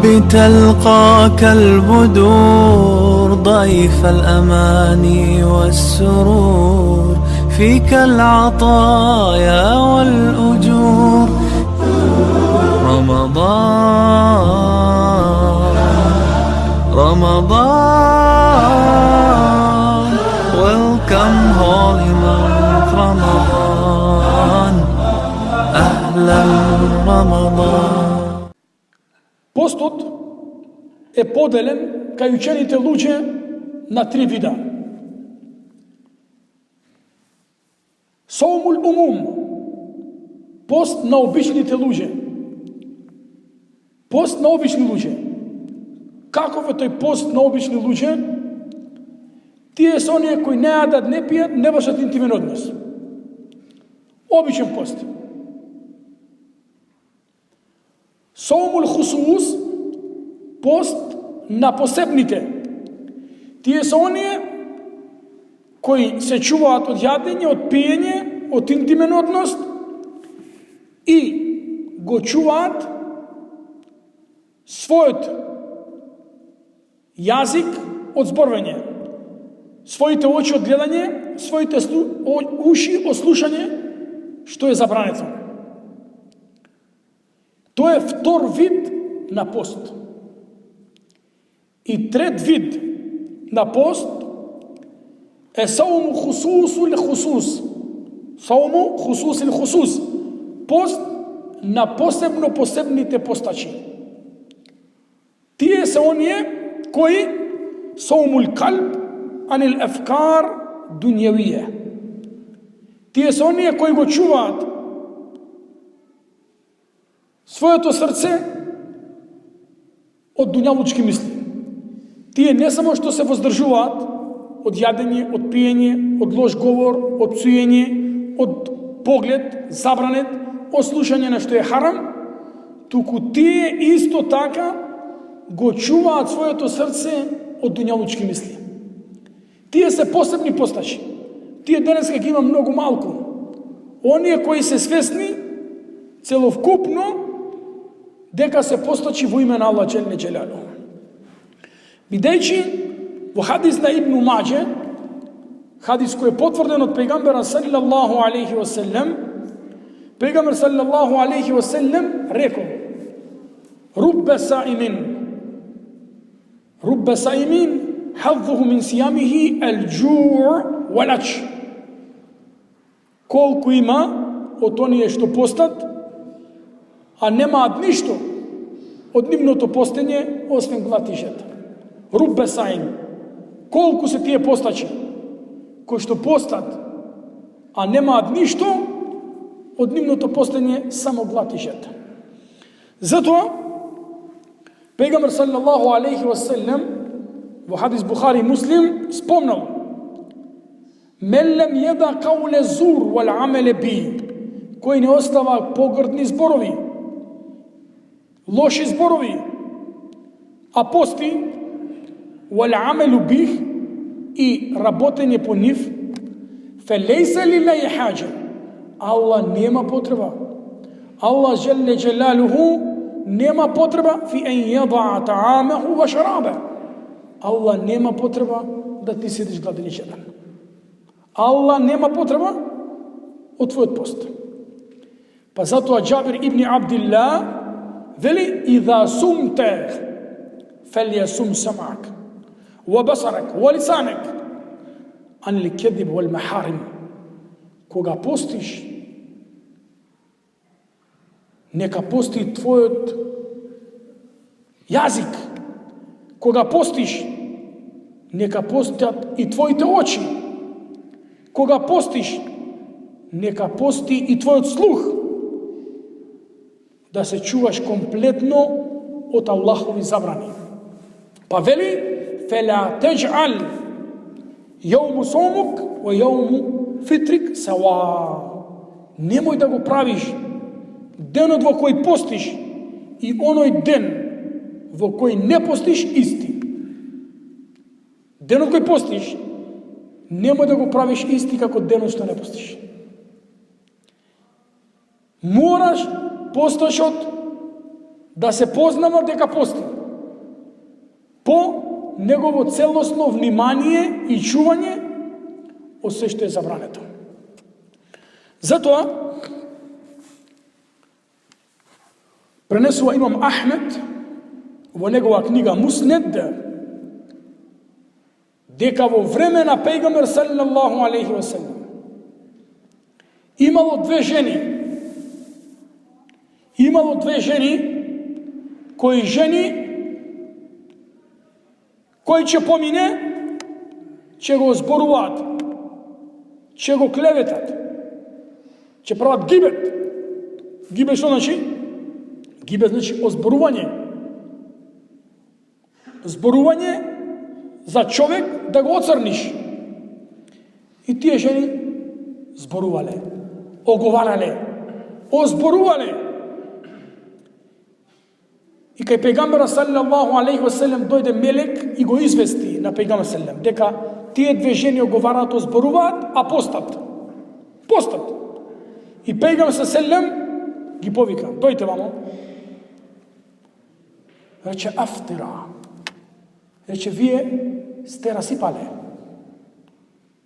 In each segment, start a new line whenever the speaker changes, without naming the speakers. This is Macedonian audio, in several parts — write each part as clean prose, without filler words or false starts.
بتلقاك البدور ضيف الأماني والسرور فيك العطايا والأجور رمضان رمضان Welcome holy month رمضان أهلا رمضان.
Постот е поделен кај учените луѓе на 3 вида. Саумул умум, пост на обичните луѓе. Пост на обични луѓе. Каков е тој пост на обични луѓе? Тие се оние кои не јадат, не пијат, не вршат интимен однос. Обичен пост. Саумул хусус, пост на посебните. Тие се оние кои се чуваат од јадење, од пиење, од интимен однос и го чуваат својот јазик од зборвање, своите очи од гледање, своите уши од слушање, што е забрането. Тоа е втор вид на пост. И трет вид на пост е сауму хусусу или хусус. Сауму хусус или хусус. Пост на посебните постачи. Тие се оние кои саумул калб анил ефкар дунјавие. Тие се оние кои го чуваат своето срце од дуњалучки мисли. Тие не само што се воздржуваат од јадење, од пиење, од лош говор, од псуење, од поглед забранет, од слушање на што е харам, туку тие исто така го чуваат своето срце од дуњалучки мисли. Тие се посебни постачи. Тие денеска ги има многу малку. Оние кои се свесни целовкупно дека се постачи во име на Аллах Джелле Джелалу. Бидејќи во хадис на Ибн Маџе, хадис кој е потврден од пејгамбера саллаллаху алейхи ва селем, пејгамбер саллаллаху алейхи ва селем рекол: Руббе саимин хадзуху мин сиямихи ал-џуъ вал-ач. Колку има од оние што постат, а немаат ништо од нивното постење, освен глад и жед. Руббе саим. Колку се тие постачи кои што постат, а немаат ништо од нивното постење, само глад и жед. Затоа пејгамбер саллаллаху алейхи ва селем во хадис Бухари и Муслим спомнал: Мен лем једа кауле зур вал амеле би. Кој не остава погрдни зборови, лоши зборови, а пости, вал амелу бих, и работење по нив, фелейса лилаји хаџа. Аллах нема потреба. Аллах Джелле Джелалуху нема потреба фи ен јада'a та'амеху ва шарабе. Аллах нема потреба да ти седиш гладен и жедан. Аллах нема потреба од твојот пост. Па затоа Џабир ибн Абдилlah вели: Иза сумте фелјасум самак ва басарак ва лисанак ан ликедиб вал махарим. Кога постиш, нека пости твојот јазик. Кога постиш, нека постат и твоите очи. Кога постиш, нека пости и твојот слух. Да се чуваш комплетно од Аллахови забрани. Па вели: фела тедж'ал јауму сомук ва јауму фитрик сава. Немој да го правиш денот во кој постиш и оној ден во кој не постиш исти. Денот кој постиш, немој да го правиш исти како денот што не постиш. Мораш посташот да се познава дека пости по негово целосно внимание и чување од се што е забрането. Затоа пренесува имам Ахмед во негова книга Муснед дека во време на пејгамбер саллаллаху алейхи ва саллем имало две жени кои ќе помине, ќе го зборуваат, ќе го клеветат, ќе прават гибет. Гибет што значи? Гибет значи озборување. Зборување за човек да го оцрниш. И тие жени зборувале, оговарале, озборувале. И кај пејгамбера саллаллаху алейхи ва саллем дојде мелек и го извести на пејгамбер саллем дека тие две жени оговараат, озборуваат, а постат. И пејгамбер саллем ги повика, дојте вамо. Рече афтира. Рече вие сте расипале.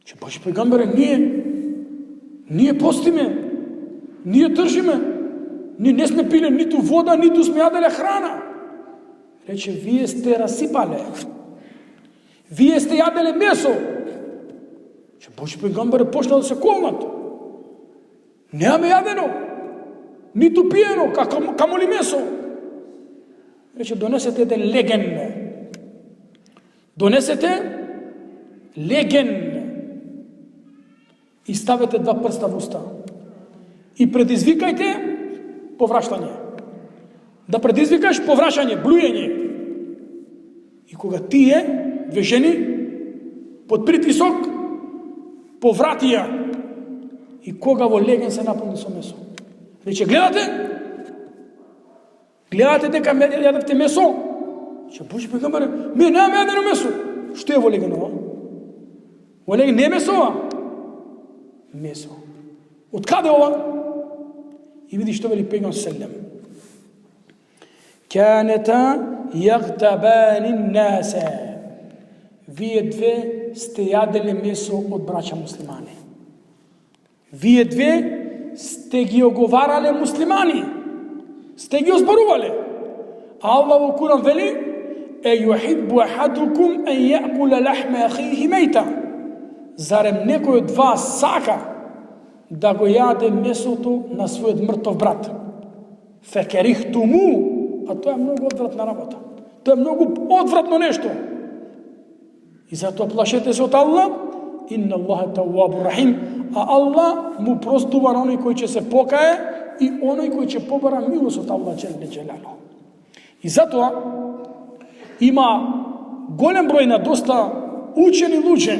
Че баш пејгамбере, ние постиме, ние држиме, ние не сме пиле ниту вода, ниту сме јаделе храна. Рече, вие сте расипале. Вие сте јаделе месо. Че баш пејгамбере почна да се колнат. Немаме јадено, ниту пиено, камоли месо. Рече, донесете еден леген. И ставете два прста во уста. И предизвикајте повраќање. Да предизвикаш повраќање, блујење. И кога тие две жени под притисок повратија и кога во леген се наполни со месо. Рече, гледате дека јадевте месо? Че Боже пејгамбере, ми немаме јадено месо. Што е во легенова? Во леген не е месова? Месо. Од каде ова? И види што вели пејгамбер селлем. Канета јагтабани насе. Вие две сте јаделе месо од браќа муслимани. Вие две сте ги оговарале муслимани. Сте ги озборувале. А Аллах во Куран вели: "Ејухиббу ахадукум ан јаъкула лахма ахиhi мейта." Зарем некој од вас сака да го јаде месото на својот мртов брат? Фекерихтуму, а тоа е многу одвратна работа. Тоа е многу одвратно нешто. И затоа плашете се од Аллах. Инна Аллаха таввабур рахим. А Аллах му простува на оној кој ќе се покае и оној кој ќе побара милост од Аллах џеле џелалу. И затоа има голем број на доста учени луѓе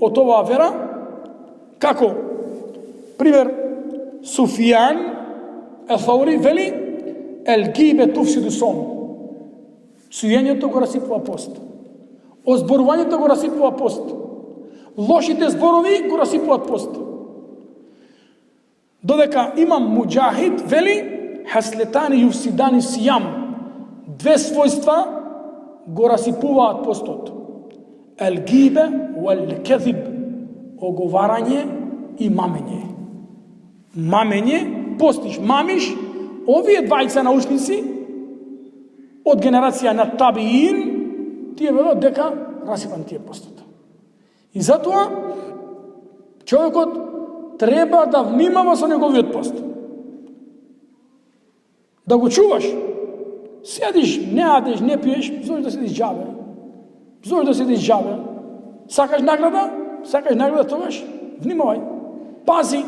од оваа вера, како пример Суфијан ел-Фаури вели: "Ел гибе туфсиду сом." Сујењето го расипува пост. Озборувањето го расипува пост. Лошите зборови го расипуваат пост. Додека имам Муџахид вели: "Хаслетани юфсидани сијам." Две својства го расипуваат постот. Ел гибе вел кезиб. Оговарање и мамење. Мамење, постиш, мамиш. Овие двајца научници од генерација на табиин, тие велат дека расипан тие постот. И затоа човекот треба да внимава со неговиот пост. Да го чуваш. Седиш, не јадеш, не пиеш, зошто да седиш џабе? Зошто да седиш џабе? Сакаш награда? Тогаш внимавај. Пази.